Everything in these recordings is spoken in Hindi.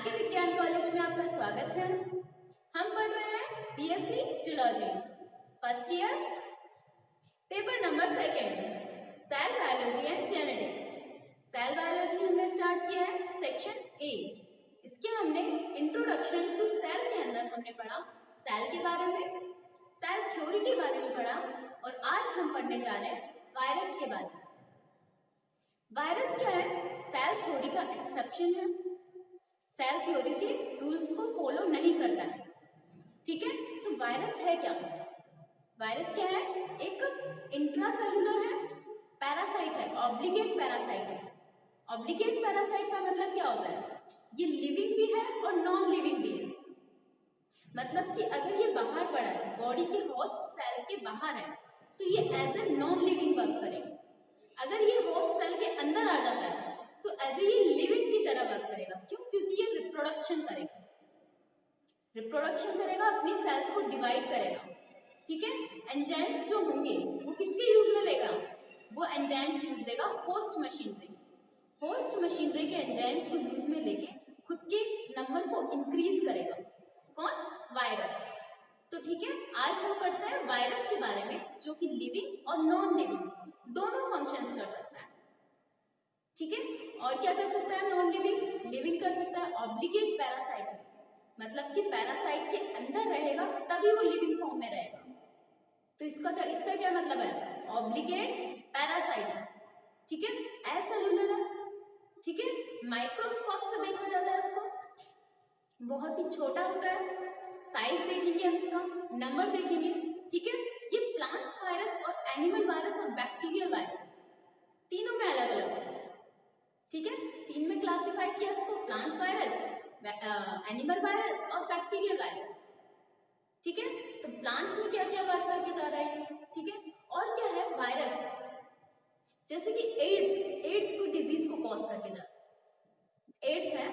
आरके विज्ञान कॉलेज में आपका स्वागत है। हम पढ़ रहे हैं BSc zoology first year, paper number 2, cell biology and genetics. Cell biology हमने स्टार्ट किया है सेक्शन ए। इसके हमने इंट्रोडक्शन टू सेल के अंदर हमने पढ़ा सेल के बारे में, सेल थ्योरी के बारे में पढ़ा, और आज हम पढ़ने जा रहे हैं वायरस के बारे में। वायरस क्या है? सेल थ्योरी का एक्सेप्शन है, सेल थ्योरी के रूल्स को फॉलो नहीं करता है। ठीक है, तो वायरस है क्या? वायरस क्या है? एक इंट्रासेलुलर है, पैरासाइट है, ऑब्लिगेट पैरासाइट है। ऑब्लिगेट पैरासाइट का मतलब क्या होता है? ये लिविंग भी है और नॉन लिविंग भी है। मतलब कि अगर ये बाहर पड़ा है, बॉडी के होस्ट सेल के बाहर है, तो ये as a non living work करेगा। अगर ये होस्ट सेल के अंदर आ जाता है तो एज ए ये लिविंग की तरह वर्क करेगा। क्यों? क्योंकि ये रिप्रोडक्शन करेगा, अपनी सेल्स को डिवाइड करेगा। ठीक है, एंजाइम्स जो होंगे वो किसके यूज में लेगा? वो एंजाइम्स यूज लेगा होस्ट मशीनरी के एंजाइम्स को यूज में लेके खुद के नंबर को इंक्रीज करेगा। कौन? वायरस। तो ठीक है, आज हम पढ़ते हैं वायरस के बारे में, जो कि लिविंग और नॉन लिविंग दोनों फंक्शंस कर सकता है। ठीक है, और क्या कर सकता है? Non living. लिविंग कर सकता है ऑब्लिगेट पैरासाइट, मतलब कि पैरासाइट के अंदर रहेगा तभी वो लिविंग फॉर्म में रहेगा। तो इसका क्या मतलब है? Obligate parasite. ठीक है, एसेलुलर है। ठीक है, माइक्रोस्कोप से देखा जाता है इसको, बहुत ही छोटा होता है। साइज देखेंगे हम, इसका नंबर देखेंगे। ठीक है, ये प्लांट वायरस और एनिमल वायरस और बैक्टीरियल वायरस तीनों में अलग अलग है। ठीक है, 3 में क्लासिफाई किया इसको, प्लांट वायरस, एनिमल वायरस और बैक्टीरियल वायरस। ठीक है, तो प्लांट्स में क्या क्या वर्क करके जा रहे हैं। ठीक है, और क्या है? वायरस जैसे कि एड्स को डिजीज को कॉज करके जा रहा है। एड्स है,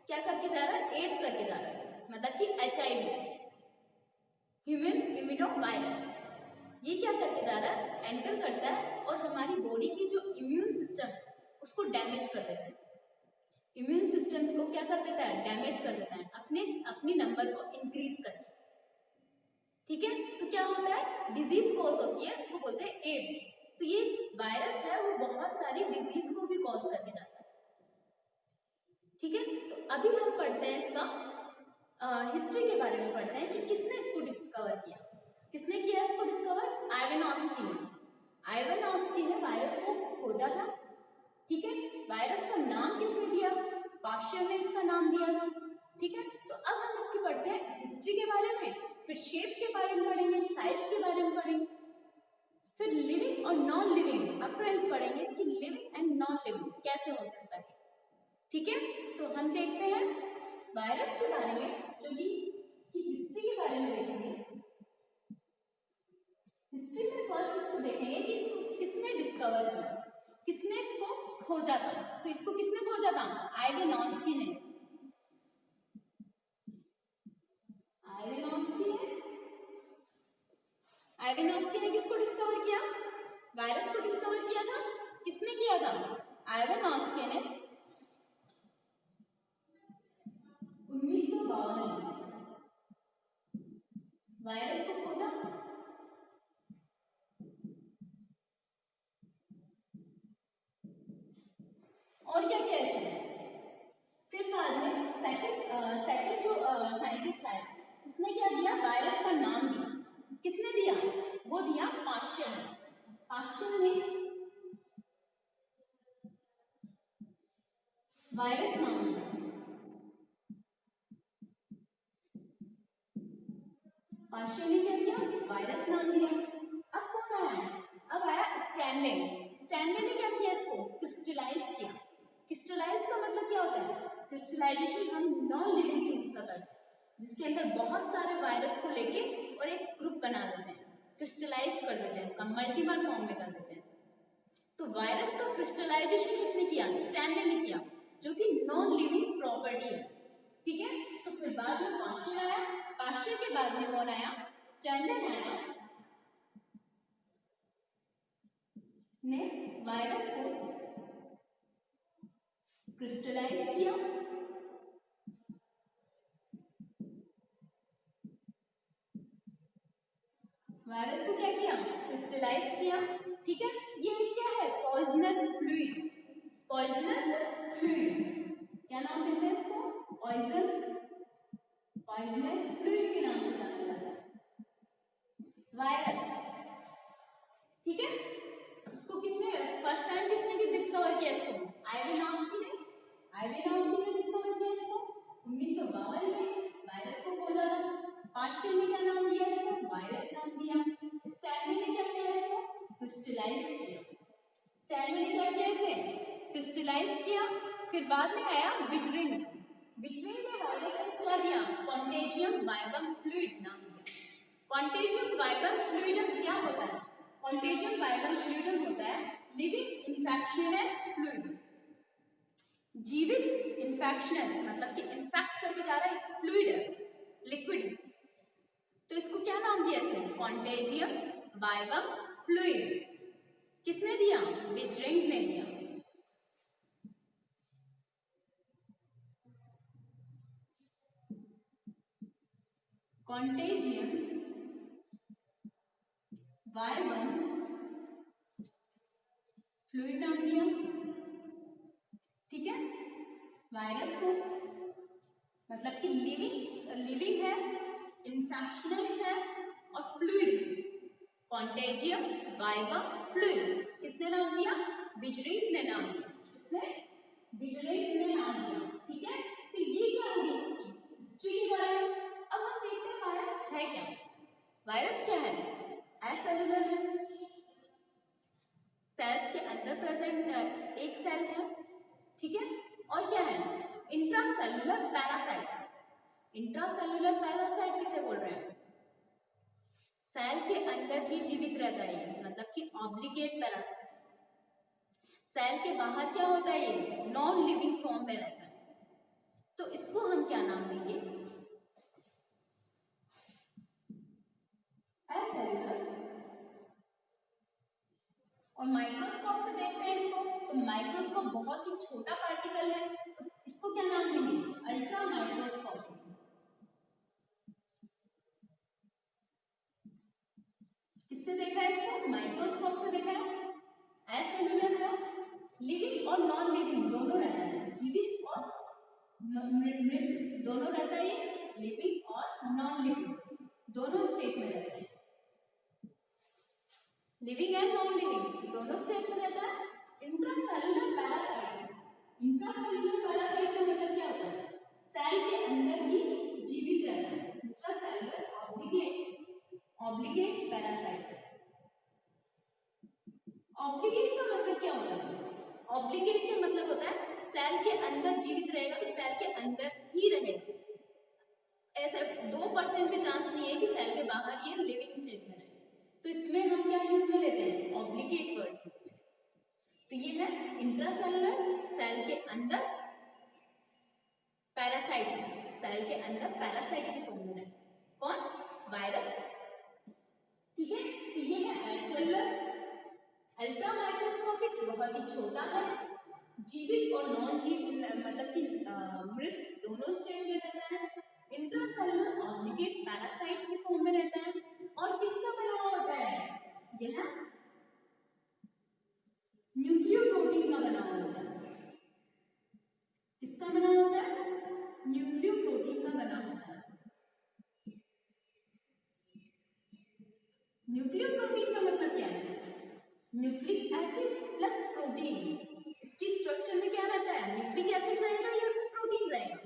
क्या करके जा रहा है? एड्स करके जा रहा है, मतलब कि HIV, ह्यूमन इम्यूनो वायरस, ये क्या करके जा रहा है? एंटर करता है और हमारी बॉडी की जो इम्यून सिस्टम उसको डैमेज कर देता है। इम्यून सिस्टम को क्या कर देता है? डैमेज कर देता है, अपनी नंबर को इंक्रीज करके। ठीक है, तो क्या होता है? डिजीज कॉज होती है, उसको बोलते हैं एड्स। तो ये वायरस है, वो बहुत सारी डिजीज को भी कॉज करके जाता है। ठीक है, तो अभी हम पढ़ते हैं इसका हिस्ट्री के बारे में पढ़ते हैं कि किसने इसको डिस्कवर किया। किसने किया इसको डिस्कवर? आइवानोस्की ने वायरस को खोजा था। ठीक है, वायरस का नाम किसने दिया? पाश्चर ने इसका नाम दिया था। ठीक है, तो अब हम इसकी पढ़ते हैं हिस्ट्री के बारे में, फिर शेप के बारे में पढ़ेंगे, साइज के बारे में पढ़ेंगे, फिर लिविंग और नॉन लिविंग अक्रेंस पढ़ेंगे, इसकी लिविंग एंड नॉन लिविंग कैसे हो सकता है। ठीक है, तो हम देखते हैं वायरस के बारे में, जो कि इसकी हिस्ट्री के बारे में देखेंगे। हिस्ट्री में फर्स्ट इसको देखेंगे कि इसको किसने डिस्कवर किया, किसने इसको खोजा था। तो इसको किसने खोजा था? आइवानोस्की ने। आइवानोस्की ने किसको डिस्कवर किया? वायरस को डिस्कवर किया था। किसने किया था? आइवानोस्की ने 1952 में वायरस को खोजा। और क्या किया इसने? फिर बाद में सेकंड जो साइंटिस्ट आया, उसने क्या दिया? वायरस का नाम दिया। किसने दिया? वो दिया पाश्चर ने। पाश्चर ने वायरस नाम दिया। पाश्चर ने क्या दिया? वायरस नाम दिया। अब कौन आया? अब आया स्टैनले। स्टैनले ने क्या किया? इसको क्रिस्टलाइज किया। क्रिस्टलाइज का मतलब क्या होता है? क्रिस्टलाइजेशन हम नॉन लिविंग थिंग्स का करते हैं, जिसके अंदर बहुत सारे वायरस को लेके और एक ग्रुप बना देते हैं, क्रिस्टलाइज कर देते हैं, इसका मल्टीमर फॉर्म में कर देते हैं इसको। तो वायरस का क्रिस्टलाइजेशन किसने किया? स्टैनले ने किया, जो कि नॉन लिविंग प्रॉपर्टी है। ठीक है, तो फिर बाद में पाश्चर आया। पाश्चर के बाद में कौन आया? स्टैनले आया, ने वायरस को क्रिस्टलाइज किया वायरस को क्या किया, क्रिस्टलाइज किया, ठीक है। ये क्या है, पॉइजनस फ्लूइड, पॉइजनस फ्लूइड, क्या नाम देते हैं इसको, पॉइजनस फ्लूइड के नाम से जाना जाता है वायरस, ठीक है। इसको किसने फर्स्ट टाइम किसने डिस्कवर किया इसको, आइरेनॉफ्स्की ने, आइरेनॉफ्स्की ने डिस्कवर किया इसको 1952 में, वायरस को खोजा था। पास्चर ने क्या नाम दिया इसको, वायरस नाम दिया। स्टैनली ने क्या किया इसको, क्रिस्टलाइज किया, स्टैनली ने क्या किया इसे, क्रिस्टलाइज किया। फिर बाद में आया विजरिंग, विजरिंग ने वायरस को क्या दिया, कॉन्टेजियम वाइवम फ्लूइड नाम दिया। कॉन्टेजियम वाइवम फ्लूइडम क्या होता है, कॉन्टेजियम वाइवम फ्लूइडम होता है लिविंग इन्फेक्शियस फ्लूइड, जीवित इन्फेक्शनस मतलब कि इन्फेक्ट करके जा रहा है, फ्लूइड है, लिक्विड, तो इसको क्या नाम दिया इसने, कॉन्टेजियम वाइवम फ्लूइड। किसने दिया, विजरिंग ने दिया। कॉन्टेजियम वाइवम फ्लूइड नाम दिया, ठीक है। वायरस को मतलब कि लिविंग है, इन्फेक्शनस है और फ्लूइड, कॉन्टेजियम वाइवम फ्लूइड किसने नाम दिया, विजरिंग ने नाम दिया, किसने, विजरिंग ने नाम दिया, ठीक है। तो ये क्या होगी इसकी हिस्ट्री के बारे में। अब हम देखते हैं वायरस है क्या, वायरस क्या है, एसेलुलर है, सेल्स के अंदर प्रेजेंट एक सेल है, ठीक है। और क्या है, इंट्रासेलुलर पैरासाइट, इंट्रासेलुलर पैरासाइट किसे बोल रहे हैं, सेल के अंदर ही जीवित रहता है ये, मतलब कि ऑब्लिगेट पैरासाइट। सेल के बाहर क्या होता है, ये नॉन लिविंग फॉर्म में रहता है, तो इसको हम क्या नाम देंगे, एसेलुलर। और माइक्रोस्कोप से देखते हैं इसको, तो माइक्रोस्कोप बहुत ही छोटा पार्टिकल है, तो इसको क्या नाम देंगे, अल्ट्रा माइक्रोस्कोपिक। किससे देखा है इसको, माइक्रोस्कोप से देखा है। एसेलुलर है, लिविंग और नॉन लिविंग दोनों रहता है, जीवित और मृत दोनों रहता है, लिविंग और नॉन लिविंग दोनों स्टेट में रहता है, लिविंग एंड नॉन लिविंग दोनों स्टेट में रहता है। इंट्रासेलुलर पैरासाइट, इंट्रासेलुलर पैरासाइट का मतलब क्या होता है, सेल के अंदर ही जीवित रहता है, इंट्रासेलुलर ऑब्लिगेट पैरासाइट। ऑब्लिगेट का मतलब क्या होता है, ऑब्लिगेट का मतलब होता है सेल के अंदर जीवित रहेगा, तो सेल के अंदर ही रहेगा, ऐसे 2% भी चांस नहीं है कि सेल के बाहर ये लिविंग स्टेट में रहे, तो इसमें हम क्या यूज में लेते हैं, ऑब्लिगेट वर्ड यूज में। तो ये है इंट्रासेलुलर, सेल के अंदर पैरासाइट, सेल के अंदर पैरासाइट की फॉर्म में रहता है, कौन, वायरस, ठीक है। तो ये है एसेलुलर, अल्ट्रा माइक्रोस्कोपिक बहुत ही छोटा है, जीवित और नॉन जीवित मतलब कि मृत दोनों स्टेज में रहता है, इंट्रासेलुलर ऑब्लिगेट पैरासाइट की फॉर्म में रहता है, और किसका बना होता है, यह न्यूक्लियोप्रोटीन का बना होता है, किसका बना होता है, न्यूक्लियोप्रोटीन का बना होता है। न्यूक्लियोप्रोटीन का मतलब क्या है, न्यूक्लिक एसिड प्लस प्रोटीन, इसकी स्ट्रक्चर में क्या रहता है, न्यूक्लिक एसिड रहेगा या फिर प्रोटीन रहेगा।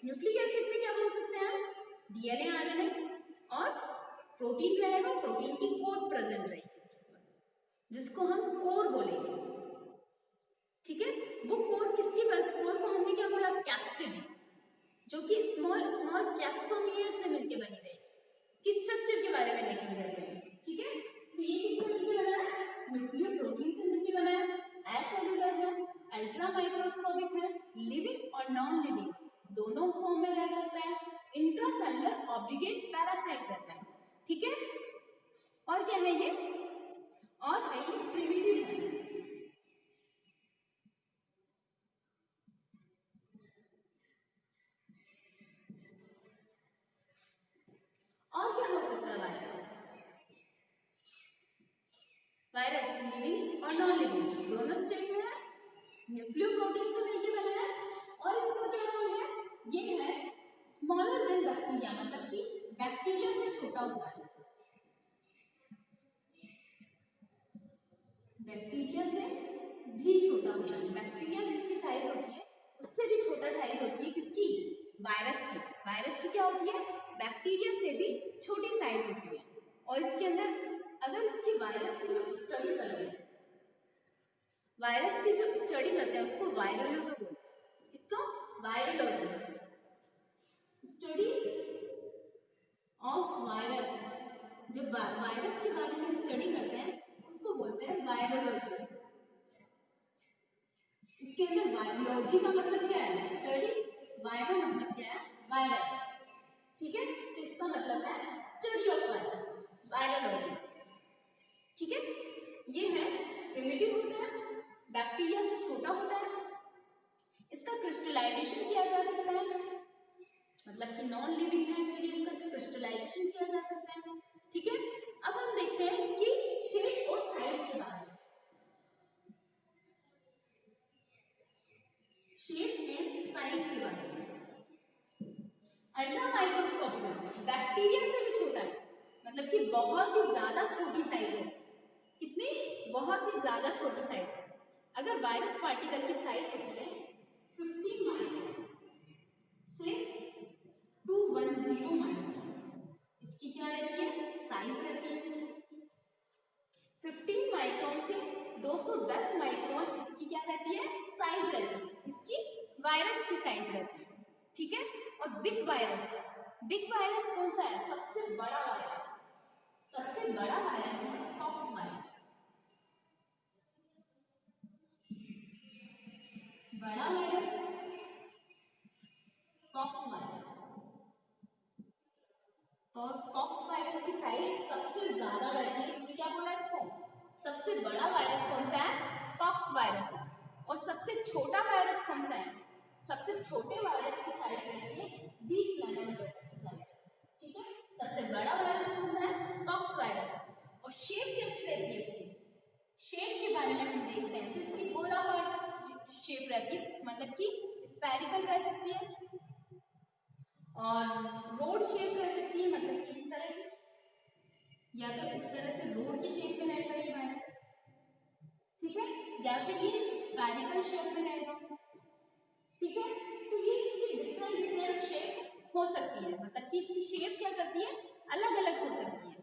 न्यूक्लिक एसिड में क्या बोल सकते हैं, डीएनए आरएनए, और प्रोटीन रहेगा, प्रोटीन की कोड प्रेजेंट रहेगी, जिसको हम कोर बोलेंगे, ठीक है। वो कोर किसकी बात, कोर को हमने क्या बोला, कैप्सिड, जो कि स्मॉल स्मॉल कैप्सोमियर से मिलकर बनी रहेगी, इसकी स्ट्रक्चर के बारे में देखेंगे, ठीक है। तो ये किससे मिलकर बना है, न्यूक्लियोप्रोटीन से मिलकर बना है, एसेलुलर है, अल्ट्रा माइक्रोस्कोपिक है, लिविंग और नॉन लिविंग दोनों फॉर्म में रह सकता है, इंट्रासेलुलर ऑब्लिगेट पैरासाइट रहता है, ठीक है। और क्या है ये, और है ये प्रिमिटिव है, और क्या हो सकता है वायरस, और नॉन लिविंग दोनों स्टेट में है, न्यूक्लियोप्रोटीन से मिलकर बना है। और इसका क्या रोल है, ये है स्मॉलर देन बैक्टीरिया, मतलब कि बैक्टीरिया से छोटा होता है, बैक्टीरिया से भी छोटा होता है। बैक्टीरिया जिसकी साइज होती है उससे भी छोटा साइज होती है किसकी, वायरस की। वायरस की क्या होती है, बैक्टीरिया से भी छोटी साइज होती है। और इसके अंदर अगर इसकी वायरस की जो स्टडी करते हैं, वायरस की जो स्टडी करते हैं उसको वायरोलॉजी बोलते हैं। इसको वायरोलॉजी, स्टडी ऑफ वायरस, जब वायरस के बारे में स्टडी करते हैं उसको बोलते हैं वायरोलॉजी। इसके अंदर वायरोलॉजी का मतलब क्या है, स्टडी, वायरो मतलब क्या है, वायरस, ठीक है। तो इसका मतलब है स्टडी ऑफ वायरस, वायरोलॉजी, ठीक है। ये है प्रिमिटिव होता है, बैक्टीरिया से छोटा होता है, इसका क्रिस्टलाइजेशन किया जा सकता है, मतलब कि नॉन लिविंग है इसलिए इसका क्रिस्टलाइजेशन किया जा सकता है, ठीक है। अब हम देखते हैं इसकी शेप और साइज के बारे में। शेप एंड साइज के बारे में, अल्ट्रा माइक्रोस्कोपिक में बैक्टीरिया से भी छोटा है, मतलब कि बहुत ही ज्यादा छोटी साइज है। कितनी, बहुत ही ज्यादा छोटी साइज है। अगर वायरस पार्टिकल की साइज होती है 15 माइक्रोन से 210 माइक्रोन, इसकी क्या रहती है, साइज रहती है। 15 माइक्रोन से 210 माइक्रोन इसकी क्या रहती है, साइज रहती है, इसकी वायरस की साइज रहती है, ठीक है। और बिग वायरस, बिग वायरस कौन सा है, सबसे बड़ा वायरस, सबसे बड़ा वायरस है पॉक्स वायरस। बड़ा वायरस पॉक्स वायरस, और पॉक्स वायरस की साइज सबसे ज्यादा रहती है, इसमें क्या बोला इसको, सबसे बड़ा वायरस कौन सा है, पॉक्स वायरस है। और सबसे छोटा वायरस कौन सा है, सबसे छोटे वायरस की साइज रहती है 20 नैनोमीटर तक की साइज, ठीक है। सबसे बड़ा वायरस कौन सा है, पॉक्स वायरस है। और शेप कैसी रहती है इसकी, शेप के बारे में हम देखते हैं तो इसकी गोलाकार शेप रहती है, मतलब कि स्फेरिकल रह सकती है, और रोड शेप रह सकती है, मतलब कि इस तरह की, या तो इस तरह से रोड की शेप में रहेगा ये वायरस, ठीक है, या फिर ये स्फेरिकल शेप में रहेगा, ठीक है। तो ये इसकी डिफरेंट डिफरेंट शेप हो सकती है, मतलब कि इसकी शेप क्या करती है, अलग अलग हो सकती है।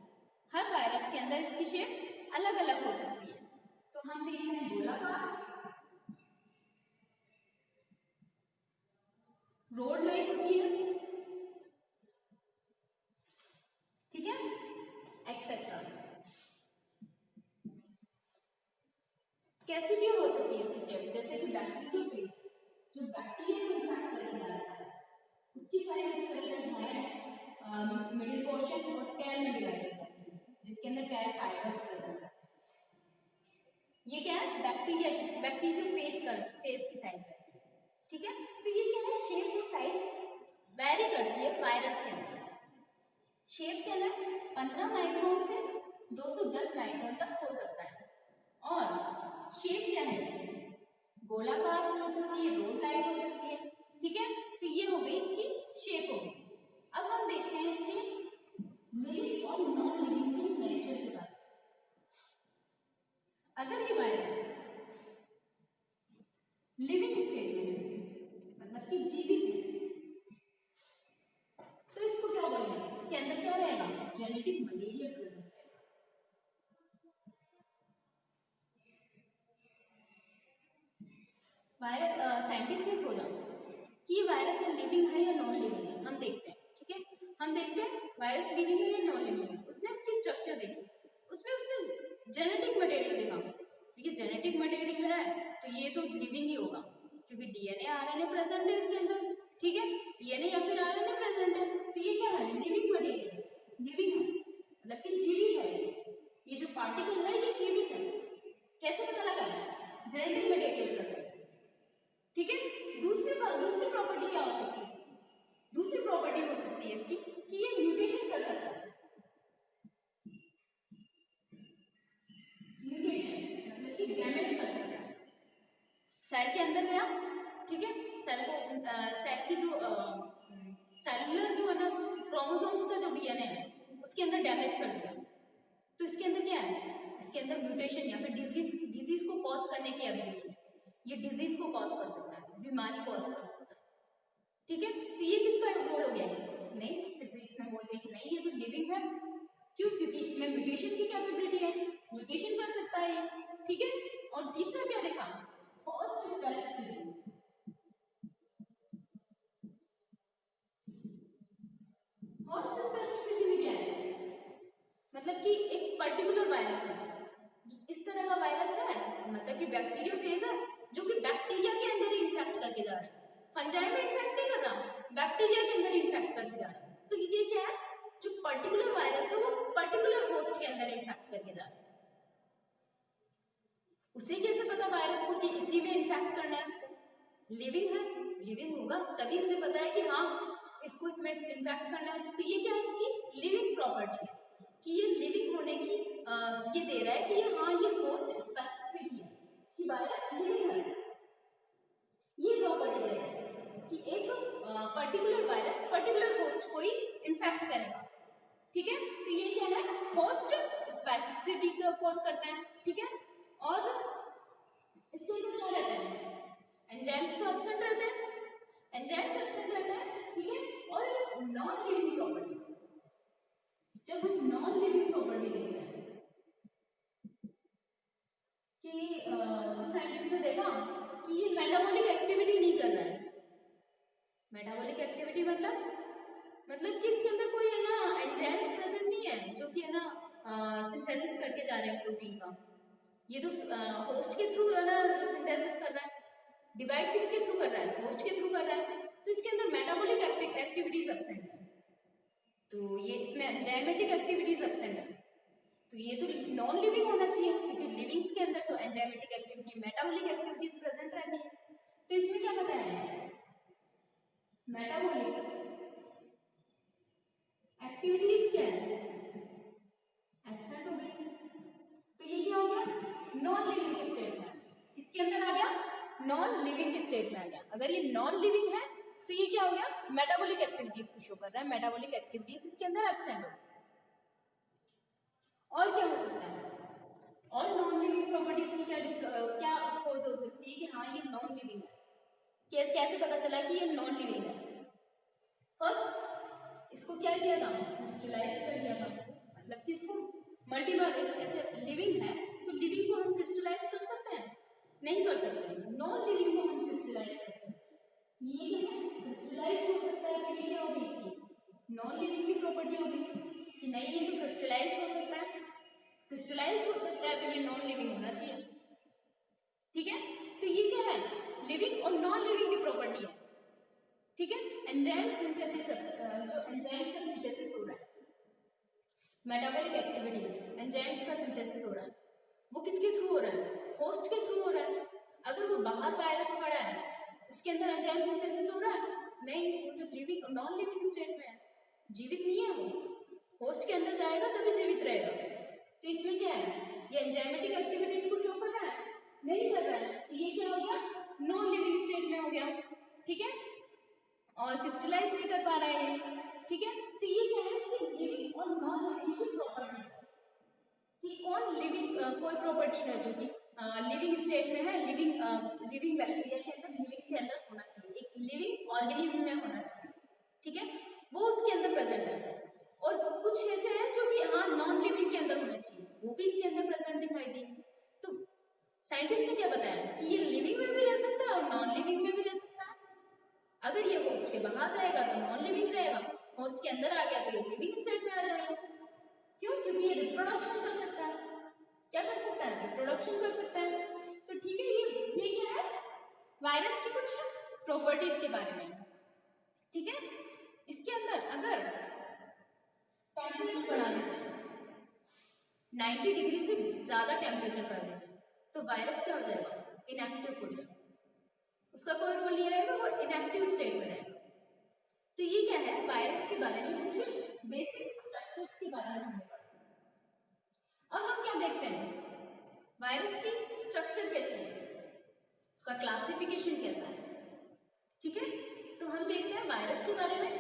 हर वायरस के अंदर इसकी शेप अलग अलग हो सकती है। तो हम देखते हैं गोलाकार, रोड लाइक होती है, ठीक है, एक्सेट्रा। कैसी भी हो सकती है इसकी शेप, जैसे कि बैक्टीरिया फेस, जो बैक्टीरिया को इन्फेक्ट करने जा रहा है उसकी साइज इस तरह की है, मिडिल पोर्शन और टेल में डिवाइडेड रहती है, जिसके अंदर टेल फाइबर्स प्रेजेंट है। ये क्या है, बैक्टीरिया की, बैक्टीरिया फेस की साइज रहती है, ठीक है। तो ये क्या है, शेप और साइज वेरी करती है वायरस के अंदर। शेप क्या है, 15 माइक्रोन से 210 माइक्रोन तक हो सकता है। और शेप क्या है इसकी, गोलाकार हो सकती है, रोड लाइक हो सकती है, ठीक है। तो ये हो गई इसकी शेप हो गई। अब हम देखते हैं इसके लिविंग और नॉन लिविंग के नेचर के बारे में। अगर ये वायरस लिविंग स्टेट में, मतलब कि जीवित है, तो इसको क्या बोलेंगे, इसके अंदर क्या रहेगा, जेनेटिक मटेरियल प्रेजेंट रहेगा। वायरस साइंटिस्ट ने खोजा कि वायरस में लिविंग है या नॉन लिविंग है, हम देखते हैं, ठीक है। हम देखते हैं वायरस लिविंग है या नॉन लिविंग है। उसने उसकी स्ट्रक्चर देखी, उसमें उसने जेनेटिक मटेरियल देखा, ठीक है। जेनेटिक मटेरियल है तो ये तो लिविंग ही होगा, क्योंकि डीएनए आरएनए प्रेजेंट है इसके अंदर, ठीक है। डीएनए या फिर आरएनए प्रेजेंट है, तो ये क्या है, लिविंग मटेरियल, लिविंग है, मतलब कि जीवित है। ये जो पार्टिकल है ये जीवित है। कैसे पता लगा, जेनेटिक मटेरियल प्रेजेंट, ठीक है। दूसरी प्रॉपर्टी क्या हो सकती है इसकी, दूसरी प्रॉपर्टी हो सकती है इसकी कि ये म्यूटेशन कर सकता है। म्यूटेशन मतलब कि सेल को सेल की जो सेलुलर जो है ना क्रोमोसोम्स का जो डीएनए है उसके अंदर डैमेज कर दिया, तो इसके अंदर क्या है, इसके अंदर म्यूटेशन या फिर डिजीज को कॉज करने की एबिलिटी है, ये डिजीज को कॉज कर सकता है, बीमारी कॉज कर सकता है, ठीक है। तो ये किसका रोल हो गया, नहीं, फिर तो इसमें बोल रहे कि नहीं ये तो लिविंग है, क्यों, क्योंकि इसमें म्यूटेशन की कैपेबिलिटी है, म्यूटेशन कर सकता है ये, ठीक है। और तीसरा क्या देखा, होस्ट स्पेसिफिसिटी, होस्ट स्पेसिफिसिटी में क्या है, मतलब कि एक पर्टिकुलर वायरस है, इस तरह का वायरस है, मतलब कि बैक्टीरियोफेज है जो कि बैक्टीरिया के अंदर ही इन्फेक्ट करके जा रहा है, फंजाई में इन्फेक्ट नहीं कर रहा, बैक्टीरिया के अंदर इन्फेक्ट करके जा रहा है, तो ये क्या है, जो पर्टिकुलर वायरस है वो पर्टिकुलर होस्ट के अंदर इन्फेक्ट करके जा रहा है। उसे कैसे पता वायरस को कि इसी में इन्फेक्ट करना है उसको, लिविंग है, लिविंग होगा तभी इसे पता है कि हाँ इसको इसमें इन्फेक्ट करना है, तो ये क्या है, इसकी लिविंग प्रॉपर्टी है कि ये लिविंग होने की ये दे रहा है कि ये हाँ ये होस्ट स्पेसिफिसिटी है कि वायरस लिविंग है, ये प्रॉपर्टी दे रहा है कि एक पर्टिकुलर वायरस पर्टिकुलर होस्ट को ही इन्फेक्ट करेगा, ठीक है। तो ये क्या है, होस्ट स्पेसिफिसिटी को कॉज करता है, ठीक है। और इसके अंदर क्या रहता है, एंजाइम्स तो एब्सेंट रहते हैं, एंजाइम्स एब्सेंट रहते हैं, ठीक है। और नॉन लिविंग प्रॉपर्टी, जब हम नॉन लिविंग प्रॉपर्टी देखते हैं कि कुछ साइंटिस्ट ने देखा कि ये मेटाबॉलिक एक्टिविटी नहीं कर रहा है, मेटाबॉलिक एक्टिविटी मतलब कि इसके अंदर कोई है ना एंजाइम्स प्रेजेंट नहीं है जो कि है ना सिंथेसिस करके जा रहे हैं प्रोटीन का, ये तो होस्ट के थ्रू है ना सिंथेसिस कर रहा है, डिवाइड किसके थ्रू कर रहा है, होस्ट के थ्रू कर रहा है, तो इसके अंदर मेटाबॉलिक एक्टिविटीज एब्सेंट है, तो ये इसमें एंजाइमेटिक एक्टिविटीज एब्सेंट है, तो ये तो नॉन लिविंग होना चाहिए क्योंकि लिविंग्स के अंदर तो enzymatic activity metabolic activities present रहती है, तो इसमें क्या बताया है, मेटाबॉलिक एक्टिविटीज क्या है, एब्सेंट हो गई, तो ये क्या हो गया, नॉन लिविंग के स्टेट में, इसके अंदर आ गया नॉन लिविंग के स्टेट में आ गया, अगर ये नॉन लिविंग है तो ये क्या हो गया, मेटाबॉलिक एक्टिविटीज को शो कर रहा है, मेटाबॉलिक एक्टिविटीज इसके अंदर एब्सेंट हो, और क्या हो सकता है, और नॉन लिविंग प्रॉपर्टीज की क्या खोज हो सकती है कि हाँ ये नॉन लिविंग है, कैसे पता चला कि ये नॉन लिविंग है, फर्स्ट इसको क्या किया था, क्रिस्टलाइज कर दिया था, मतलब कि इसको मल्टीपल ऐसे लिविंग है तो लिविंग को हम क्रिस्टलाइज कर सकते हैं, नहीं कर सकते, नॉन लिविंग को हम क्रिस्टलाइज कर सकते हैं, ये क्या है, क्रिस्टलाइज हो सकता है, तो ये क्या होगी, इसकी नॉन लिविंग की प्रॉपर्टी होगी कि नहीं ये तो क्रिस्टलाइज हो सकता है, क्रिस्टलाइज हो सकता है तो ये नॉन लिविंग होना चाहिए, ठीक है। तो ये क्या है, लिविंग और नॉन लिविंग की प्रॉपर्टी है, ठीक है। एंजाइम सिंथेसिस, जो एंजाइम्स का सिंथेसिस हो रहा है, मेटाबॉलिक एक्टिविटीज, एंजाइम्स का सिंथेसिस हो रहा है, वो किसके थ्रू हो रहा है, होस्ट के थ्रू हो रहा है, अगर वो बाहर वायरस पड़ा है उसके अंदर एंजाइम सिंथेसिस हो रहा है, नहीं, वो तो लिविंग नॉन लिविंग स्टेट में है, जीवित नहीं है, वो होस्ट के अंदर जाएगा तभी जीवित रहेगा, तो इसमें क्या है, ये एंजाइमेटिक एक्टिविटीज को शो कर रहा है, नहीं कर रहा है, तो ये क्या हो गया, नॉन लिविंग स्टेट में हो गया, ठीक है, और क्रिस्टलाइज नहीं कर पा रहा है ये, ठीक है। तो ये क्या है, इसकी लिविंग और नॉन लिविंग की प्रॉपर्टीज है कि कौन लिविंग कोई प्रॉपर्टी है जो कि लिविंग स्टेट में है, लिविंग बैक्टीरिया के अंदर, लिविंग के अंदर होना चाहिए, एक लिविंग ऑर्गेनिज्म में होना चाहिए, ठीक है, वो उसके अंदर प्रेजेंट है, और कुछ ऐसे हैं जो कि हाँ नॉन लिविंग के अंदर होना चाहिए, वो भी इसके अंदर प्रेजेंट दिखाई दिए, तो साइंटिस्ट ने क्या बताया कि ये लिविंग में भी रह सकता है और नॉन लिविंग में भी रह सकता है, अगर ये होस्ट के बाहर रहेगा तो नॉन लिविंग रहेगा, होस्ट के अंदर आ गया तो ये लिविंग स्टेट में आ जाएगा, क्यों, क्योंकि ये रिप्रोडक्शन कर सकता है, क्या कर सकता है, रिप्रोडक्शन कर सकता है, तो ठीक है, ये क्या है, वायरस की कुछ प्रॉपर्टीज के बारे में, ठीक है। इसके अंदर अगर टेम्परेचर बढ़ा देते हैं, 90 डिग्री से ज्यादा टेम्परेचर कर देते हैं, तो वायरस क्या हो जाएगा, इनएक्टिव हो जाएगा, उसका कोई रोल नहीं रहेगा, वो इनएक्टिव स्टेट में रहेगा, तो ये क्या है, वायरस के बारे में कुछ बेसिक स्ट्रक्चर्स के बारे में हमने पढ़ा। अब हम क्या देखते हैं, वायरस की स्ट्रक्चर कैसे है, उसका क्लासिफिकेशन कैसा है, देखते हैं वायरस के बारे में।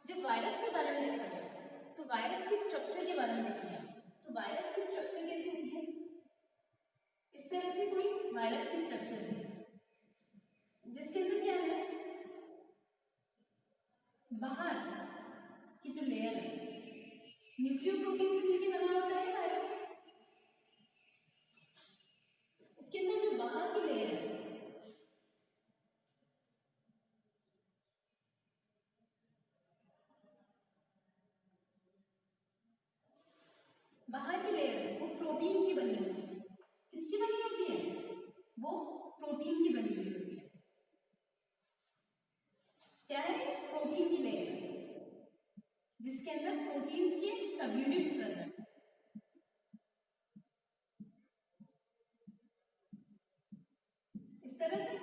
जब वायरस के बारे में देखा गया तो वायरस की स्ट्रक्चर के बारे में देखा गया। तो वायरस की स्ट्रक्चर कैसी होती है? इस तरह से कोई वायरस की स्ट्रक्चर है जिसके अंदर क्या है, बाहर की जो लेयर है न्यूक्लियोप्रोटीन से मिलकर बना होता है वायरस। इसके अंदर जो बाहर की लेयर है बाहर की लेयर वो प्रोटीन की बनी होती है। किसकी बनी होती है? वो प्रोटीन की बनी हुई होती है। क्या है? प्रोटीन की लेयर जिसके अंदर प्रोटीन्स के सब यूनिट्स प्रेजेंट है। इस तरह से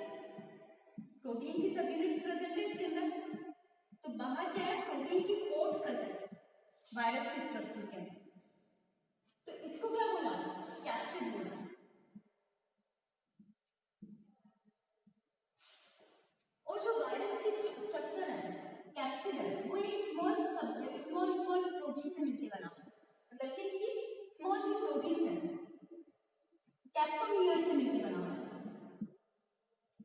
प्रोटीन की सब यूनिट्स प्रेजेंट है इसके अंदर। तो बाहर क्या है? प्रोटीन की कोट प्रेजेंट है वायरस के स्ट्रक्चर के अंदर। तो इसको क्या बोला? कैप्सिड बोला। और जो वायरस की जो स्ट्रक्चर है कैप्सिड है वो एक स्मॉल प्रोटीन से मिलकर बना है। मतलब किसकी? स्मॉल जो प्रोटीन्स है कैप्सोमियर से मिलकर बना हुआ है।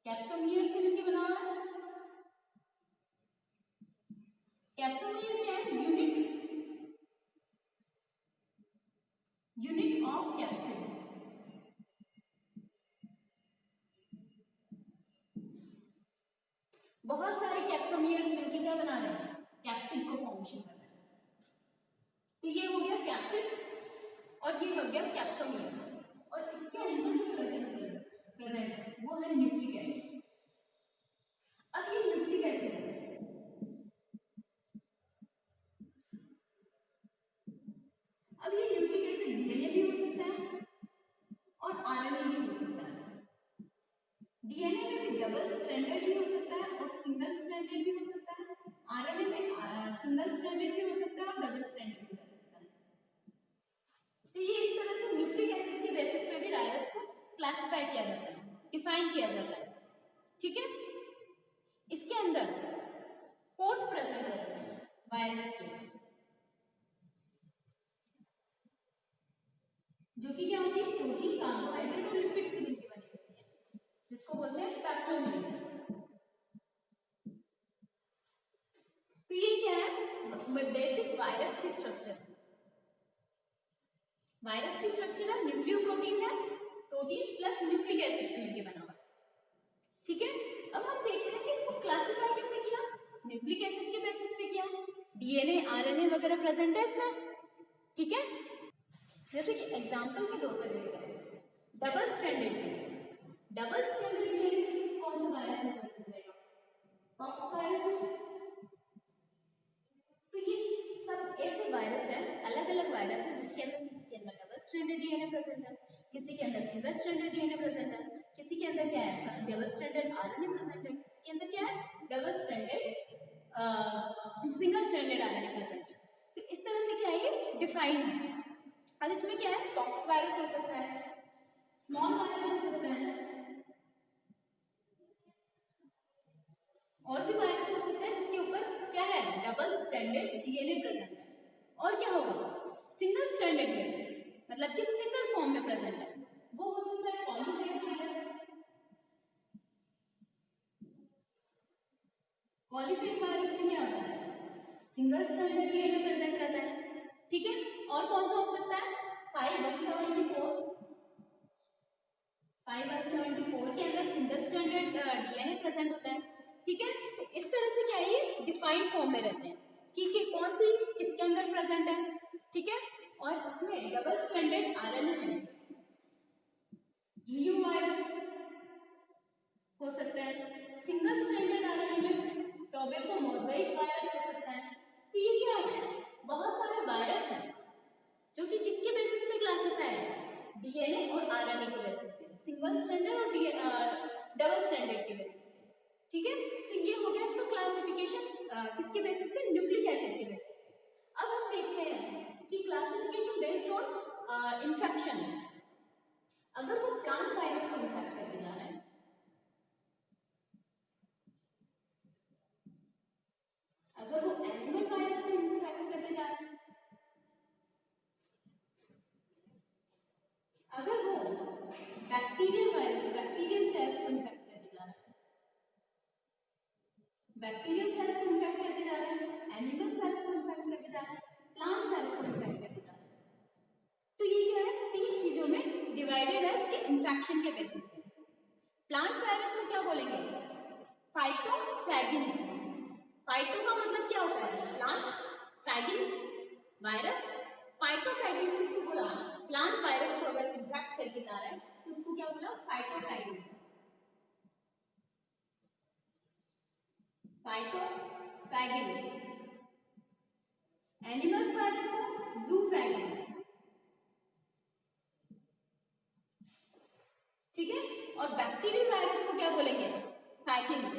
कैप्सोमियर से मिलकर बना हुआ है। कैप्सोमियर क्या है? Unit of capsid. बहुत सारे कैप्सोमियर्स मिलकर क्या बना रहे हैं? कैप्सिड को फॉर्मेशन कर रहे हैं। तो ये हो गया कैप्सिड और ये हो गया कैप्सोमियर। और इसके अंदर जो प्रेजेंट है वो है न्यूक्लिक एसिड। अब ये न्यूक्लिक एसिड है, अब ये न्यूक्लिक एसिड डीएनए भी हो सकता है और आरएनए भी हो सकता है। डीएनए में भी डबल स्ट्रैंडेड भी हो सकता है और सिंगल स्ट्रैंडेड भी हो सकता है। आरएनए में सिंगल स्ट्रैंडेड भी हो सकता है और डबल स्ट्रैंडेड भी हो सकता है। तो ये इस तरह से न्यूक्लिक एसिड के बेसिस पे भी वायरस को क्लासिफाई किया जाता है, डिफाइन किया जाता है। ठीक है। इसके अंदर कोट प्रेजेंट रहते हैं वायरस के, जो कि क्या होती है? प्रोटीन, कार्बोहाइड्रेट और लिपिड्स से मिलकर बनी होती है, जिसको बोलते हैं पैप्लोमेयर। तो ये क्या है? बेसिक वायरस की स्ट्रक्चर। वायरस की स्ट्रक्चर है न्यूक्लियोप्रोटीन है, प्रोटीन्स प्लस न्यूक्लिक एसिड से मिलकर बना हुआ है। ठीक है। अब हम देखते हैं कि इसको क्लासिफाई कैसे किया। न्यूक्लिक एसिड के बेसिस पे किया। डीएनए आरएनए वगैरह प्रेजेंट है इसमें। ठीक है। जैसे कि एग्जांपल के तौर पर देखते हैं double stranded DNA. Double stranded DNA किसी कौन सा वायरस में प्रेजेंट रहेगा? पॉक्स वायरस में। तो ये सब ऐसे वायरस है, अलग अलग वायरस है जिसके अंदर किसी के अंदर डबल स्ट्रैंडेड डीएनए प्रेजेंट है, किसी के अंदर सिंगल स्ट्रैंडेड डीएनए प्रेजेंट है, किसी के अंदर क्या है? डबल स्ट्रैंडेड आरएनए प्रेजेंट है, किसी के अंदर क्या है? Double stranded single stranded RNA present है। तो इस तरह से क्या है? ये डिफाइन है। अब इसमें क्या है? पॉक्स वायरस हो सकता है, स्मॉल वायरस हो सकता है, और भी वायरस हो सकता है जिसके ऊपर क्या है? डबल स्ट्रैंडेड डीएनए प्रेजेंट है। और क्या होगा? सिंगल स्ट्रैंडेड डीएनए, मतलब कि सिंगल फॉर्म में प्रेजेंट है, वो हो सकता है पॉलीफेज वायरस। पॉलीफेज वायरस में क्या होता है? सिंगल स्ट्रैंडेड डीएनए प्रेजेंट रहता है। ठीक है। और कौन सा हो सकता है? 5174 के अंदर सिंगल स्ट्रैंडेड डीएनए प्रेजेंट होता है। ठीक है। तो इस तरह से क्या है? ये डिफाइंड फॉर्म में रहते हैं कि कौन सी किसके अंदर प्रेजेंट है। ठीक है। और इसमें डबल स्ट्रैंडेड आरएनए है, न्यू वायरस हो सकता है, सिंगल स्ट्रैंडेड आरएनए में टोबैको मोज़ाइक वायरस हो सकता है। तो ये क्या है? बहुत सारे वायरस हैं डीएनए और आरएनए के बेसिस पे, सिंगल स्ट्रैंडेड और डबल स्ट्रैंडेड के बेसिस पे, ठीक है। तो ये हो गया इसका क्लासिफिकेशन किसके बेसिस पे, न्यूक्लिक एसिड के बेसिस पे। अब हम देखते हैं कि क्लासिफिकेशन बेस्ड ऑन इन्फेक्शन, अगर वो प्लांट वायरस को इन्फेक्ट करके जा रहा है, अगर वो एनिमल वायरस को इन्फेक्ट करके जा रहा है, अगर वो बैक्टीरियल वायरस, बैक्टीरियल सेल्स को इन्फेक्ट करके जा रहा है, बैक्टीरियल सेल्स को इन्फेक्ट करके जा रहा है, एनिमल सेल्स को इन्फेक्ट करके जा रहा है, प्लांट सेल्स को इन्फेक्ट करके जा रहा है, तो ये क्या है, तीन चीजों में डिवाइडेड है इसके इन्फेक्शन के बेसिस पे। प्लांट वायरस को क्या बोलेंगे, फाइटोफैगिन्स। फाइटो का मतलब क्या होता है, प्लांट, फैगिन्स वायरस, फाइटोफैगिन्स किसको बोला, प्लांट वायरस को अगर इन्फेक्ट करके जा रहा है तो उसको क्या बोला, फाइटोफैगिन्स। फाइटोफैगिन्स। एनिमल्स वायरस को जूफैगिन, ठीक है। और बैक्टीरियल वायरस को क्या बोलेंगे, फैगिन्स।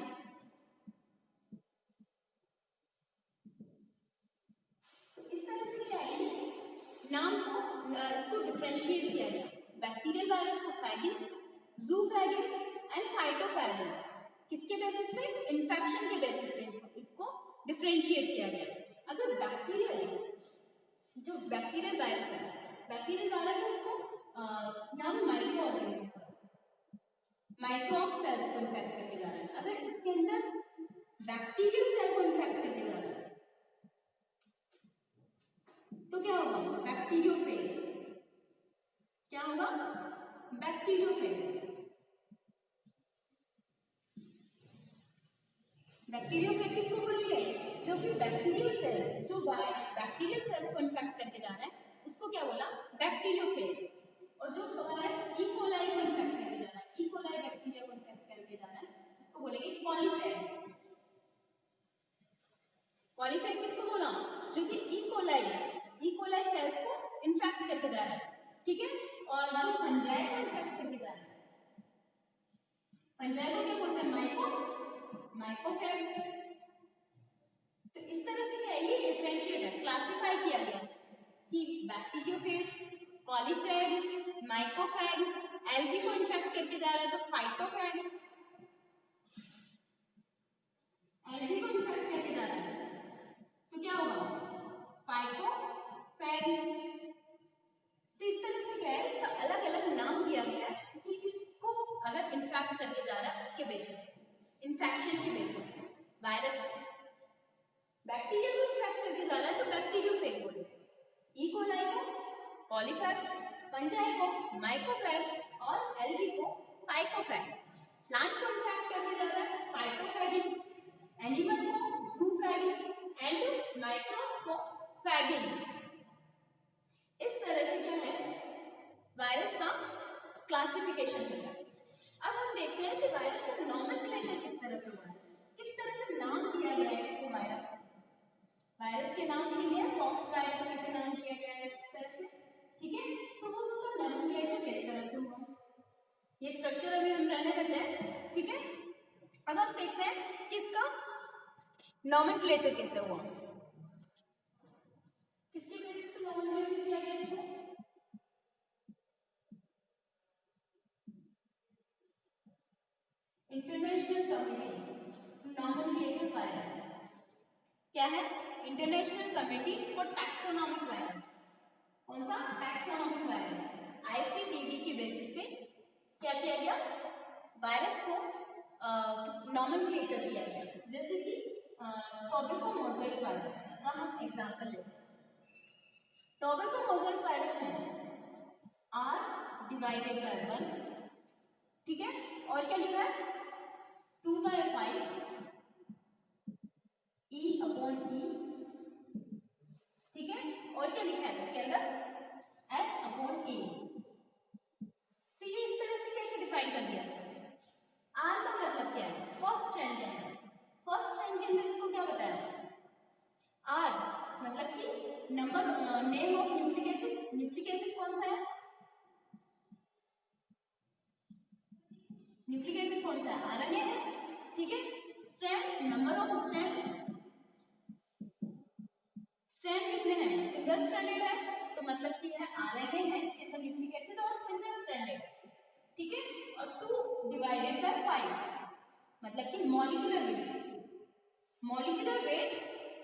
तो इस तरह से क्या है, नाम को इसको डिफरेंशिएट किया गया, बैक्टीरियल वायरस को फैगिन्स, जूफैगिन्स एंड फाइटोफैगिन्स, किसके बेसिस पे, इन्फेक्शन के बेसिस पे इसको डिफरेंशिएट किया गया। अगर बैक्टीरियल, जो बैक्टीरियल वायरस है, बैक्टीरियल वायरस है उसको यहाँ पे माइक्रो ऑर्गेनिज्म, माइक्रोब सेल्स को इन्फेक्ट करके जा रहा है, अगर इसके अंदर बैक्टीरियल सेल को इन्फेक्ट करके जा रहा है तो क्या होगा, बैक्टीरियोफेज। क्या होगा, बैक्टीरियोफेज। बैक्टीरियोफेज किसको बोलेंगे, जो कि बैक्टीरियल सेल्स, जो वायरस बैक्टीरियल सेल्स को इन्फेक्ट करके जा रहा है उसको क्या बोला, बैक्टीरियोफेज। और जो वायरस ई कोलाई को इन्फेक्ट करके जा रहा है, ई कोलाई बैक्टीरिया को इन्फेक्ट करके जा रहा है उसको बोलेंगे पॉलीफेज। पॉलीफेज किसको बोला, जो कि ई कोलाई सेल्स को इन्फेक्ट करके जा रहा है, ठीक है। और जो फंजाई को इन्फेक्ट करके जा रहा है, फंजाई को क्या बोलते हैं, माइकोफेज। तो इस तरह से क्या है, ये डिफरेंशिएट है, क्लासिफाई किया गया कि बैक्टीरियोफेज, कॉलीफेज, माइकोफेज, एल्गी को इन्फेक्ट करके जा रहा है तो फाइटोफेज, एल्गी को इन्फेक्ट करके जा रहा है तो क्या होगा, फाइटोफेज। तो इस तरह से क्या है, इसका अलग अलग नाम दिया गया है कि किसको अगर इन्फेक्ट करके जा रहा है उसके बेसिस पे, इन्फेक्शन के बेसिस पे, वायरस बैक्टीरिया को इन्फेक्ट करके जा रहा है तो बैक्टीरियोफेज बोलेंगे, ई कोलाई को पॉलीफेज, फंजाई को माइकोफेज और एल्गी को फाइकोफेज। प्लांट को इन्फेक्ट करके जा रहा है फाइटोफैगिन, एनिमल को जूफैगिन एंड माइक्रोब्स को फैगिन। इस तरह से क्या है, वायरस का क्लासिफिकेशन होता है। अब हम देखते हैं कि वायरस का नॉमेनक्लेचर किस तरह से हुआ है, किस तरह से नाम दिया गया है इसको, वायरस के नाम दिए गए, पॉक्स वायरस कैसे नाम दिया गया है इस तरह से, ठीक है। तो वो उसका नॉमेनक्लेचर किस तरह से हुआ, ये स्ट्रक्चर अभी हम रहने देते हैं, ठीक है। अब हम देखते हैं कि इसका नॉमेनक्लेचर कैसे हुआ, किसके बेसिस पे नॉमेनक्लेचर किया गया इसको, इंटरनेशनल कमिटी नॉमेनक्लेचर वायरस, क्या है, international committee for taxonomic virus. कौन सा, टैक्सोनॉमिक वायरस, आईसीटीवी के बेसिस पे क्या किया गया, वायरस को नॉमेनक्लेचर दिया गया। जैसे कि टोबैको मोज़ाइक वायरस का हम एग्जांपल लेते हैं। टोबैको मोज़ाइक वायरस में R डिवाइडेड बाय 1, ठीक है, और क्या लिखा है 2/5 E/E, ठीक है, और क्या लिखा है इसके अंदर S/A। तो ये इस तरह से कैसे डिफाइन कर दिया इसको, R का मतलब क्या है, फर्स्ट स्ट्रैंड के अंदर, फर्स्ट स्ट्रैंड के अंदर इसको क्या बताया, R मतलब कि number, name of nucleic acid, nucleic acid कौन सा है न्यूक्लिक एसिड कौन सा है? आरएनए है, ठीक है। Strand, number of strand, strand कितने हैं? सिंगल स्ट्रैंडेड है, तो मतलब कि है आरएनए है इसके अंदर न्यूक्लिक एसिड और सिंगल स्ट्रैंडेड, ठीक है। और 2 डिवाइडेड बाय 5 मतलब कि मॉलिक्यूलर वेट, मॉलिक्यूलर वेट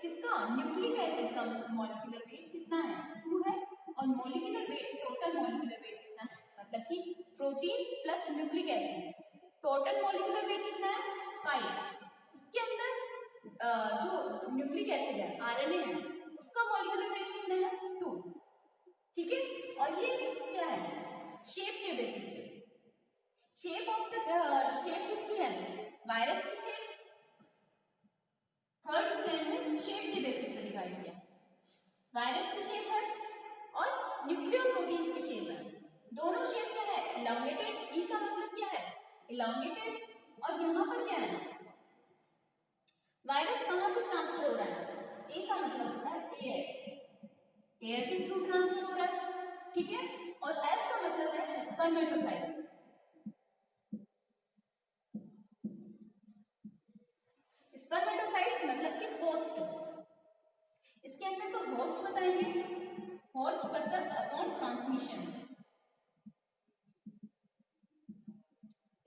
किसका? न्यूक्लिक एसिड का मॉलिक्यूलर वेट कितना है? 2 है। और molecular weight, total molecular weight कितना है? मतलब कि proteins plus nucleic acid total molecular weight कितना है? 5। उसके अंदर जो न्यूक्लिक एसिड है, आरएनए है, उसका मॉलिक्यूलर वेट कितना है? 2, ठीक है। और ये क्या है? शेप के बेसिस पे, शेप ऑफ द शेप किसकी है? वायरस की शेप थर्ड स्टैंड में शेप के बेसिस पे डिवाइड किया। वायरस की शेप है और न्यूक्लियोप्रोटीन्स की शेप है। दोनों शेप क्या है? इलांगेटेड। ई का मतलब क्या है? इलांगेटेड। और यहाँ पर क्या है? वायरस कहाँ से ट्रांसफर हो रहा है? ए का मतलब होता है एयर, एयर के थ्रू ट्रांसफर हो रहा है, ठीक है। और एस का मतलब है स्पर्मेटोसाइट्स। स्पर्मेटोसाइट मतलब कि होस्ट, इसके अंदर तो होस्ट बताएंगे, होस्ट मतलब अपॉन ट्रांसमिशन।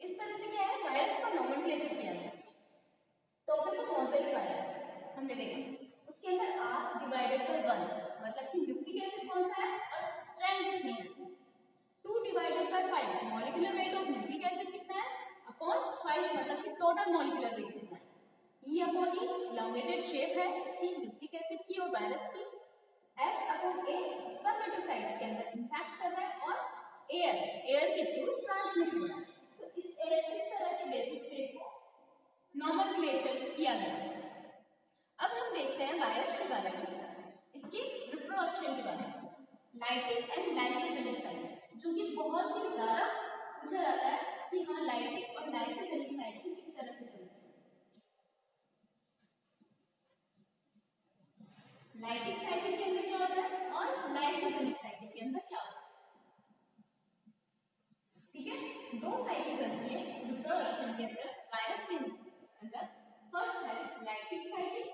इस तरह से क्या है? वायरस का नोमेनक्लेचर किया गया। टॉपिक ऑफ मोज़ेक वायरस हमने देखा, उसके अंदर आर डिवाइडेड बाय 1 मतलब कि न्यूक्लिक एसिड कौन सा है और स्ट्रैंड कितनी है? 2 divided by 5 molecular weight of nucleic acid कितना है? अपॉन 5 मतलब कि टोटल मॉलिक्यूलर वेट कितना है? ई अपॉन ई, इलांगेटेड शेप है इसकी न्यूक्लिक एसिड की और वायरस की। एस अपॉन ए, स्पर्मेटोसाइट्स के अंदर इंफेक्ट कर रहा है और एयर के थ्रू ट्रांसमिट हो रहा है। तो इस तरह के बेसिस पे इसको नोमेनक्लेचर किया गया। अब हम देखते हैं वायरस के बारे में, इसके रिप्रोडक्शन के बारे में, लाइटिक एंड लाइसोजेनिक साइकिल, जो कि बहुत ही ज्यादा पूछा जाता है कि हाँ लाइटिक और लाइसोजेनिक साइकिल किस तरह से चलती है। लाइटिक साइकिल के अंदर क्या होता है और लाइसोजेनिक साइकिल के अंदर क्या होता है, ठीक है। 2 साइकिल चलती है रिप्रोडक्शन के अंदर वायरस के अंदर। फर्स्ट है लाइटिक साइकिल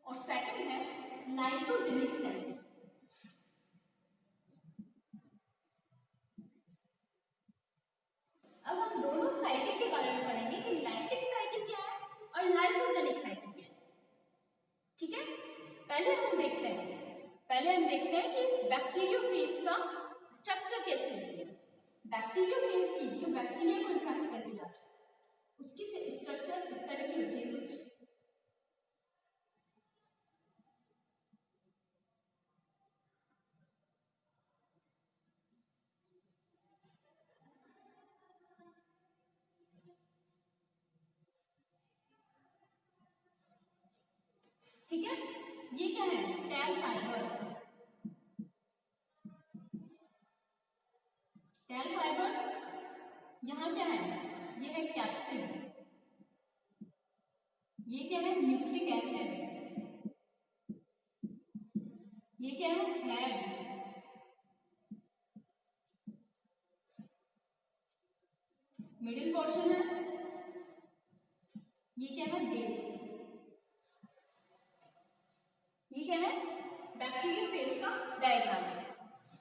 और सेकंड है लाइसोजेनिक साइकिल। अब हम दोनों साइकिल के बारे में पढ़ेंगे कि लाइटिक साइकिल क्या है और लाइसोजेनिक साइकिल क्या है, ठीक है। पहले हम देखते हैं कि बैक्टीरियोफेज का स्ट्रक्चर कैसे होती है। बैक्टीरियोफेज की जो बैक्टीरिया को इन्फेक्ट करके जाता है उसकी स्ट्रक्चर इस तरह की होती है कुछ, ठीक है। ये क्या है? Tell fibres. टेल फाइबर्स यहाँ क्या है? ये है कैप्सिड, ये क्या है? न्यूक्लिक एसिड, ये क्या है? हेड, मिडिल पोर्शन है, ये क्या है? बेस। ये क्या है? बैक्टीरियोफेज का डायग्राम है।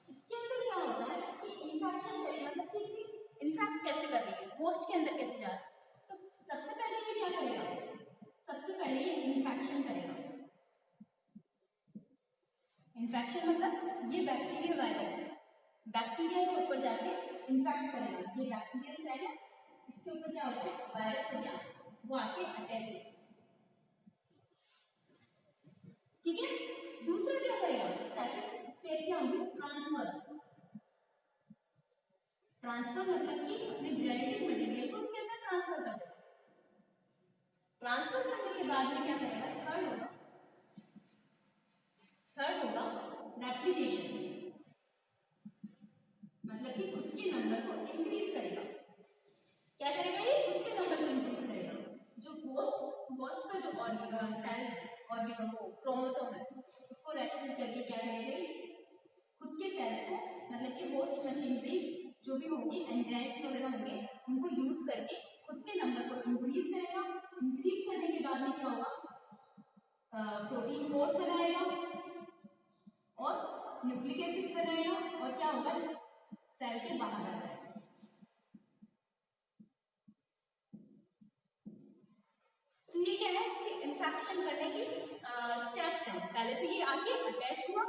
इसके अंदर क्या होता है कि इन्फेक्शन मतलब किसी इन्फेक्ट कैसे कर रही है, होस्ट के अंदर कैसे जा रहा है। तो सबसे पहले ये क्या करेगा? सबसे पहले ये इन्फेक्शन करेगा। इन्फेक्शन मतलब ये बैक्टीरिया वायरस है, बैक्टीरिया के ऊपर जाके इन्फेक्ट करेगा। ये बैक्टीरिया सेल है, इसके ऊपर क्या हो गया? वायरस हो गया, वो आके अटैच है, ठीक है। दूसरा क्या करेगा? सेकंड स्टेप क्या होगी? ट्रांसफर। ट्रांसफर मतलब कि अपने जेनेटिक मटेरियल को उसके अंदर ट्रांसफर कर देगा। ट्रांसफर करने के बाद में क्या करेगा? थर्ड होगा रेप्लिकेशन, मतलब कि खुद के नंबर को इंक्रीज करेगा। क्या करेगा? ये खुद के नंबर को इंक्रीज करेगा। जो होस्ट का जो सेल ऑर्गेनो क्रोमोसोम है उसको रिप्रेजेंट करके क्या करेगा? खुद के सेल्स को मतलब मतलब कि होस्ट मशीनरी जो भी होंगे, एंजाइम्स वगैरह होंगे, उनको यूज करके खुद के नंबर को इंक्रीज करेगा। इंक्रीज करने के बाद में क्या होगा, प्रोटीन कोट बनाएगा और न्यूक्लिक एसिड बनाएगा और क्या होगा, सेल के बाहर आ जाएगा। तो ये क्या है, इसके इन्फेक्शन करने की स्टेप्स हैं। पहले तो ये आके अटैच हुआ,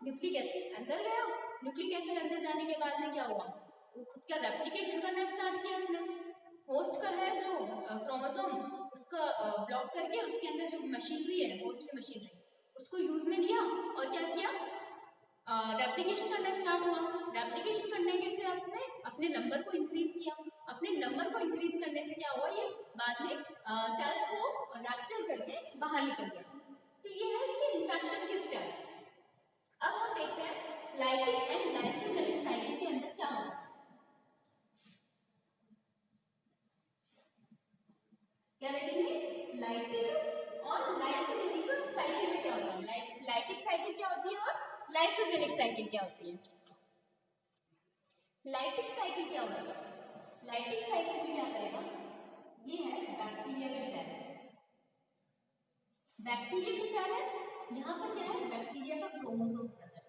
न्यूक्लिक एसिड अंदर गया, न्यूक्लिक एसिड अंदर जाने के बाद में क्या हुआ, वो खुद का रेप्लिकेशन करना स्टार्ट किया इसने। होस्ट का है जो क्रोमोसोम, उसका ब्लॉक करके उसके अंदर जो मशीनरी है, होस्ट की मशीनरी, उसको यूज में लिया और क्या किया, रेप्लिकेशन करना स्टार्ट हुआ। रेप्लिकेशन करने के से आपने अपने नंबर को इंक्रीज किया। अपने नंबर को इंक्रीज करने से क्या हुआ, ये बाद में सेल्स को रैप्चर करके बाहर निकल गया। तो ये है इसके इन्फेक्शन के स्टेप्स। अब हम देखते हैं लाइटिक एंड लाइसोजेनिक साइकिल के अंदर क्या होता है। क्या देखेंगे, लाइटिक और लाइसोजेनिक साइकिल में क्या होता है। लाइटिक साइकिल क्या होती है और लाइसोजेनिक साइकिल क्या होती है। लाइटिक साइकिल क्या होता है, लाइटिक साइकिल में क्या करेगा, ये है बैक्टीरिया के सेल। बैक्टीरिया के सेल है, यहाँ पर क्या है, बैक्टीरिया का क्रोमोसोम प्रेजेंट,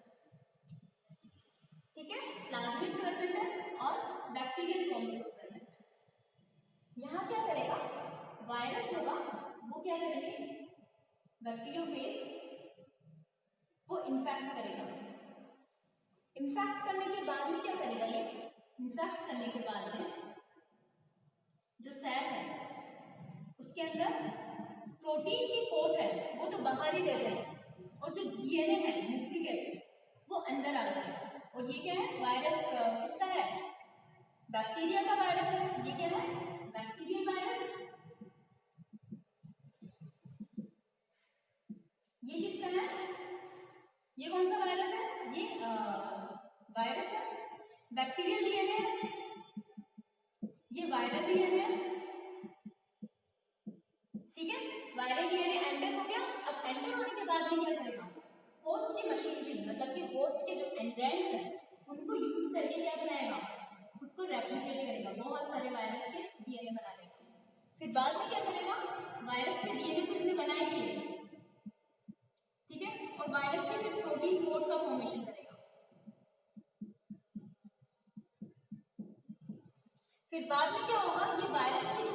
ठीक है, प्लाज्मिड प्रेजेंट है और बैक्टीरियल क्रोमोसोम प्रेजेंट है। यहाँ क्या करेगा, वायरस होगा, वो क्या करेंगे, बैक्टीरियोफेज वो इन्फेक्ट करेगा। इन्फेक्ट करने के बाद में क्या करेगा, ये इन्फेक्ट करने के बाद में जो सेल है उसके अंदर प्रोटीन की कोट है वो तो बाहर ही रह जाएगी और जो डीएनए है, न्यूक्लिक एसिड, वो अंदर आ जाएगा। और ये क्या है, वायरस किसका है, बैक्टीरिया का वायरस है। ये क्या है, बैक्टीरियल वायरस। ये किसका है, ये कौन सा वायरस है, ये वायरस है, बैक्टीरियल डीएनए है, ये वायरल डीएनए है, ठीक है। वायरल डीएनए एंटर हो गया। अब एंटर होने के बाद भी क्या करेगा, होस्ट की मशीनरी मतलब कि होस्ट के जो एंजाइम्स हैं उनको यूज करके क्या बनाएगा, खुद को रेप्लिकेट करेगा, बहुत सारे वायरस के डीएनए बना लेगा। फिर बाद में क्या करेगा, वायरस के डीएनए तो इसने बनाए लिए, ठीक है, और वायरस के फिर प्रोटीन कोड का फॉर्मेशन करेगा। फिर बाद में क्या होगा, ये वायरस के जो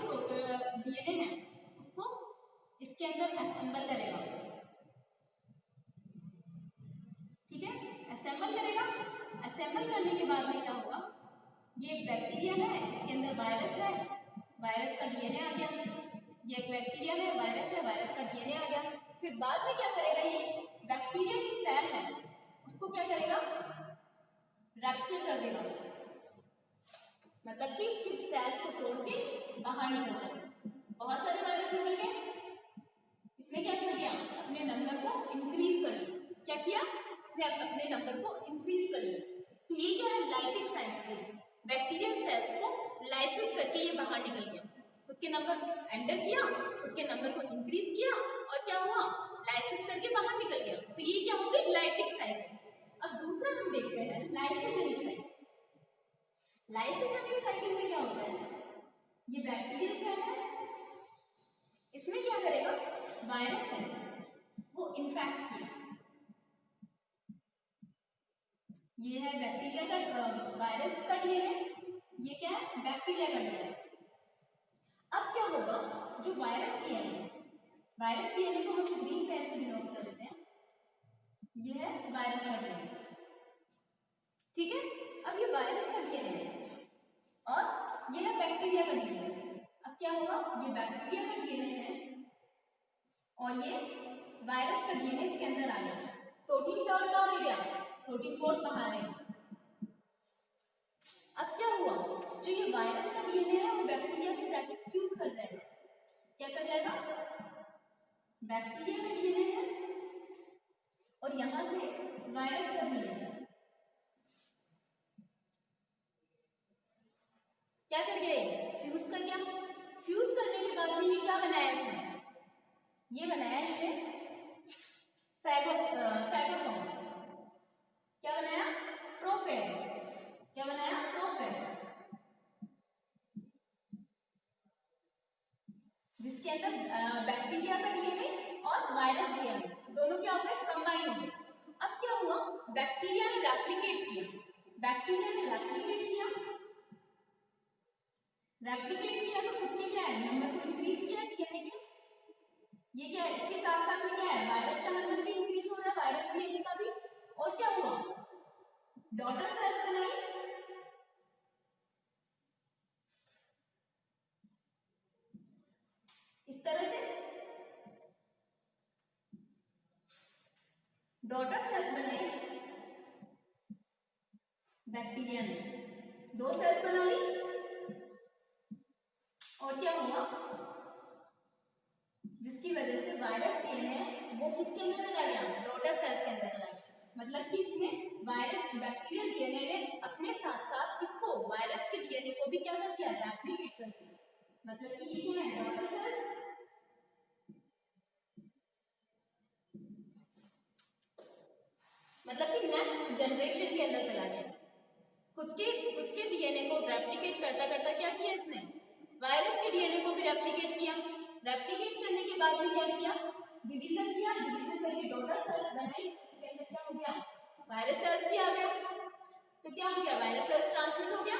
डीएनए है उसको इसके अंदर असेंबल करेगा, ठीक है, असेंबल करेगा। असेंबल करने के बाद में क्या होगा, ये बैक्टीरिया है, इसके अंदर वायरस है, वायरस का डीएनए आ गया, ये एक बैक्टीरिया है, वायरस है, वायरस का डीएनए आ गया। फिर बाद में क्या करेगा, ये बैक्टीरिया की सेल है उसको क्या करेगा, रैप्चर कर देगा, मतलब कि उसकी सेल्स को तोड़ के बाहर निकल जाएगा। बहुत सारे वायरस निकल गए, इसने क्या कर दिया, अपने नंबर को इंक्रीज कर लिया। क्या किया, इसने अपने नंबर को इंक्रीज कर लिया। तो ये क्या है, लाइटिक साइकिल, बैक्टीरियल सेल्स को लाइसिस करके ये बाहर निकल गया, खुद के नंबर एंटर किया, खुद के नंबर को इंक्रीज किया और क्या हुआ, लाइसिस करके बाहर निकल गया। तो ये क्या हो गई, लाइटिक साइकिल। अब दूसरा हम देखते हैं लाइसोजेनिक साइकिल। लाइसोजेनिक साइकिल में क्या होता है, ये बैक्टीरियल सेल है, इसमें क्या करेगा, वायरस है वो इन्फेक्ट किया, ये है बैक्टीरिया का वायरस का डीएनए, ये क्या है, बैक्टीरिया का डीएनए। अब क्या होगा, जो वायरस डीएनए, वायरस डीएनए को हम ग्रीन पेन से डिनोट कर देते हैं, ये है वायरस का डीएनए, ठीक है। अब ये वायरस का डीएनए और ये है बैक्टीरिया का डीएनए। अब क्या होगा, ये बैक्टीरिया का डीएनए है और ये वायरस का डीएनए इसके अंदर आ गया, प्रोटीन कोड कहाँ रह गया, प्रोटीन कोड बाहर है। अब क्या हुआ, जो ये वायरस का डीएनए है वो बैक्टीरिया से जाके फ्यूज कर जाएगा, क्या कर जाएगा, बैक्टीरिया का डीएनए है और यहां से वायरस का डीएनए क्या कर गया, फ्यूज कर गया। फ्यूज करने के बाद में ये क्या बनाया इसने, ये बनाया इसने फैगोसोम, क्या बनाया, प्रोफेग। डीएनए, दोनों क्या हो गए, कंबाइन हो गए। अब क्या हुआ, बैक्टीरिया ने रेप्लिकेट किया, बैक्टीरिया ने रेप्लिकेट किया, रेप्लिकेट किया तो खुद के क्या है, नंबर को इंक्रीज किया डीएनए के। ये क्या है, इसके साथ साथ में क्या है, वायरस का नंबर भी इंक्रीज हो रहा है, वायरस डीएनए का भी। और क्या हुआ, डॉटर सेल्स बनाई, इस तरह से डॉटर सेल्स बनाई बैक्टीरिया ने, 2 सेल्स बना ली। और क्या हुआ, जिसकी वजह से वायरस डीएनए वो किसके अंदर चला गया, डॉटर सेल्स के अंदर चला गया। मतलब कि इसमें वायरस बैक्टीरियल डीएनए ने अपने साथ साथ किसको, वायरस के डीएनए को भी क्या कर दिया, रेप्लिकेट कर दिया। मतलब कि ये क्या है, डॉटर सेल्स, मतलब कि नेक्स्ट जनरेशन के अंदर चला गया। खुद के डीएनए को रेप्लिकेट करता करता क्या किया इसने, वायरस के डीएनए को भी रेप्लिकेट किया। रेप्लिकेट करने के बाद भी क्या किया, डिवीजन किया, डिवीजन करके डॉटर सेल्स बनाई, इसके अंदर क्या हो गया, वायरस सेल्स भी आ गया। तो क्या हो गया, वायरस सेल्स ट्रांसमिट हो गया,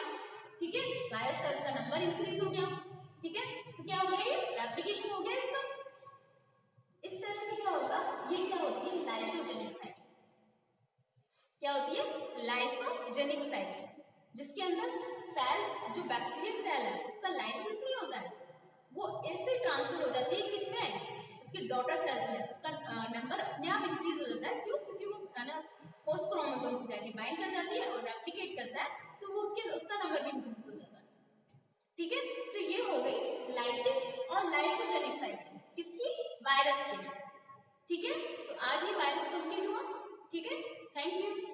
ठीक है, वायरस सेल्स का नंबर इंक्रीज हो गया, ठीक है। तो क्या हो गया, ये रेप्लिकेशन हो गया इसका। इस तरह से क्या होगा, ये क्या होती है, लाइसोजेनिक साइकिल। क्या होती है, लाइसोजेनिक साइकिल, जिसके अंदर सेल, जो बैक्टीरियल सेल है उसका लाइसिस नहीं होता है, वो ऐसे ट्रांसफर हो जाती है किसमें, उसके डॉटर सेल्स में, उसका नंबर अपने आप इंक्रीज हो जाता है। क्यों, क्योंकि वो ना होस्ट क्रोमोसोम से जाके बाइंड कर जाती है और रेप्लिकेट करता है, तो वो उसका नंबर भी इंक्रीज हो जाता है, ठीक है। तो ये हो गई लाइटिक और लाइसोजेनिक साइकिल, किसकी, वायरस की, ठीक है। तो आज ये वायरस कंप्लीट हुआ, ठीक है, थैंक यू।